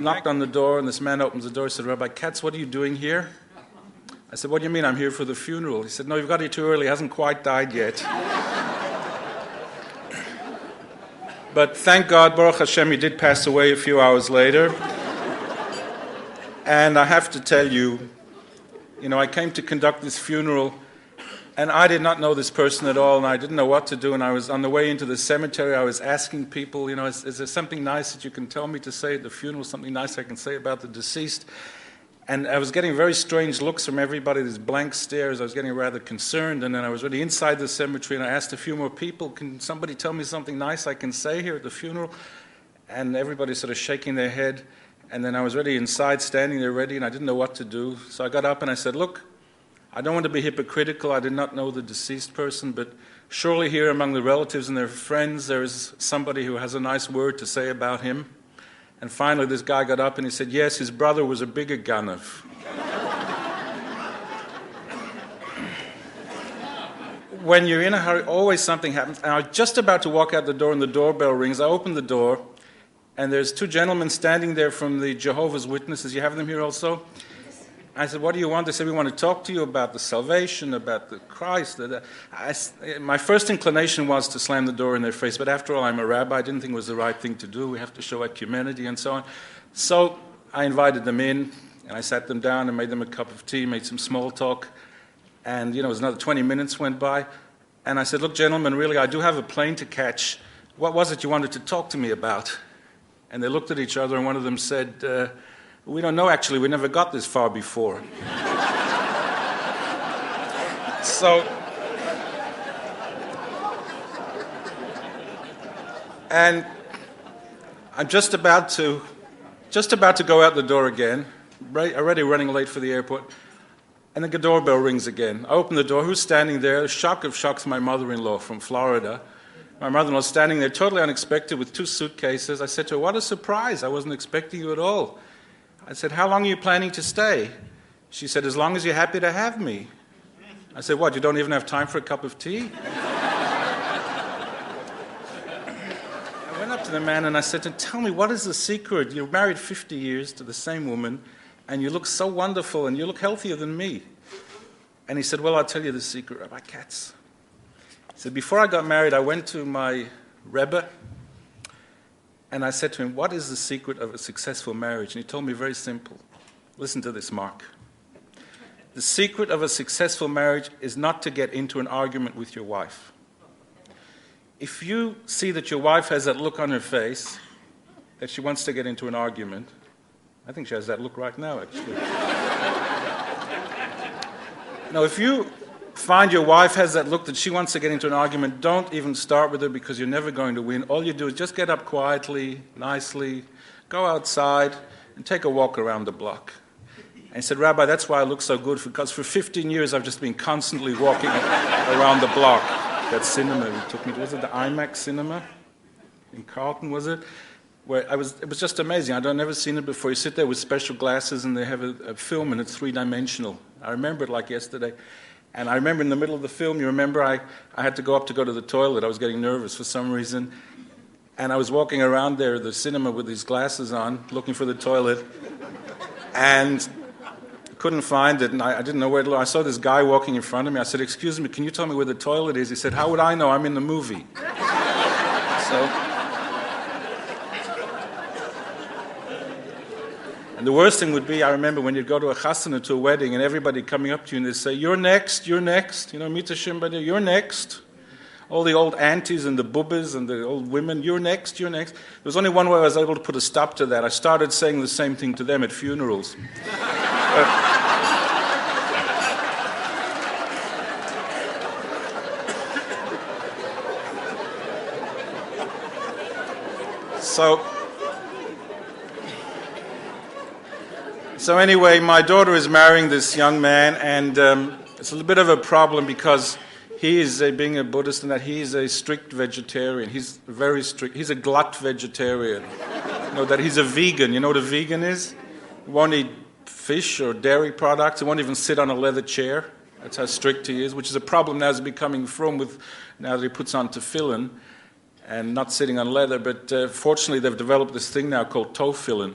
knocked on the door, and this man opens the door. He said, Rabbi Katz, what are you doing here? I said, what do you mean I'm here for the funeral? He said, no, you've got here too early. He hasn't quite died yet. But thank God, Baruch Hashem, he did pass away a few hours later. And I have to tell you, I came to conduct this funeral, and I did not know this person at all, and I didn't know what to do. And I was on the way into the cemetery. I was asking people, is there something nice that you can tell me to say at the funeral, something nice I can say about the deceased? And I was getting very strange looks from everybody, these blank stares. I was getting rather concerned, and then I was already inside the cemetery, and I asked a few more people, can somebody tell me something nice I can say here at the funeral? And everybody sort of shaking their head. And then I was already inside, standing there ready, and I didn't know what to do. So I got up and I said, look, I don't want to be hypocritical. I did not know the deceased person, but surely here among the relatives and their friends, there is somebody who has a nice word to say about him. And finally, this guy got up and he said, yes, his brother was a bigger ganav. When you're in a hurry, always something happens. And I was just about to walk out the door and the doorbell rings. I opened the door, and there's two gentlemen standing there from the Jehovah's Witnesses. You have them here also? I said, what do you want? They said, we want to talk to you about the salvation, about the Christ. My first inclination was to slam the door in their face, but after all, I'm a rabbi. I didn't think it was the right thing to do. We have to show ecumenity and so on. So I invited them in, and I sat them down and made them a cup of tea, made some small talk. And, it was another 20 minutes went by. And I said, look, gentlemen, really, I do have a plane to catch. What was it you wanted to talk to me about? And they looked at each other, and one of them said, we don't know, actually. We never got this far before. So, and I'm just about to go out the door again, already running late for the airport, and the doorbell rings again. I open the door. Who's standing there? Shock of shocks, my mother-in-law from Florida. My mother-in-law standing there, totally unexpected, with 2 suitcases. I said to her, what a surprise. I wasn't expecting you at all. I said, how long are you planning to stay? She said, as long as you're happy to have me. I said, what, you don't even have time for a cup of tea? I went up to the man and I said to him, tell me, what is the secret? You're married 50 years to the same woman, and you look so wonderful, and you look healthier than me. And he said, well, I'll tell you the secret, Rabbi Katz. He said, before I got married, I went to my Rebbe, and I said to him, what is the secret of a successful marriage? And he told me very simple. Listen to this, Mark. The secret of a successful marriage is not to get into an argument with your wife. If you see that your wife has that look on her face, that she wants to get into an argument, I think she has that look right now, actually. Now, if you find your wife has that look that she wants to get into an argument, don't even start with her, because you're never going to win. All you do is just get up quietly, nicely, go outside, and take a walk around the block. And he said, Rabbi, that's why I look so good, because for 15 years I've just been constantly walking around the block. That cinema he took me to, was it the IMAX cinema in Carlton, was it? Where it was just amazing. I'd never seen it before. You sit there with special glasses, and they have a film, and it's 3-dimensional. I remember it like yesterday. And I remember in the middle of the film, you remember I had to go to the toilet. I was getting nervous for some reason. And I was walking around there, the cinema, with these glasses on, looking for the toilet. And couldn't find it, and I didn't know where to look. I saw this guy walking in front of me. I said, excuse me, can you tell me where the toilet is? He said, how would I know? I'm in the movie. And the worst thing would be, I remember when you'd go to a chasana, to a wedding, and everybody coming up to you and they'd say, you're next, Mita Shimbadi, you're next. All the old aunties and the bubbas and the old women, you're next. There was only one way I was able to put a stop to that. I started saying the same thing to them at funerals. So anyway, my daughter is marrying this young man, and it's a little bit of a problem, because he is, being a Buddhist, and that he is a strict vegetarian. He's very strict. He's a glut vegetarian. That he's a vegan. You know what a vegan is? He won't eat fish or dairy products. He won't even sit on a leather chair. That's how strict he is, which is a problem now. He's becoming from now that he puts on tefillin and not sitting on leather. But fortunately, they've developed this thing now called tofillin,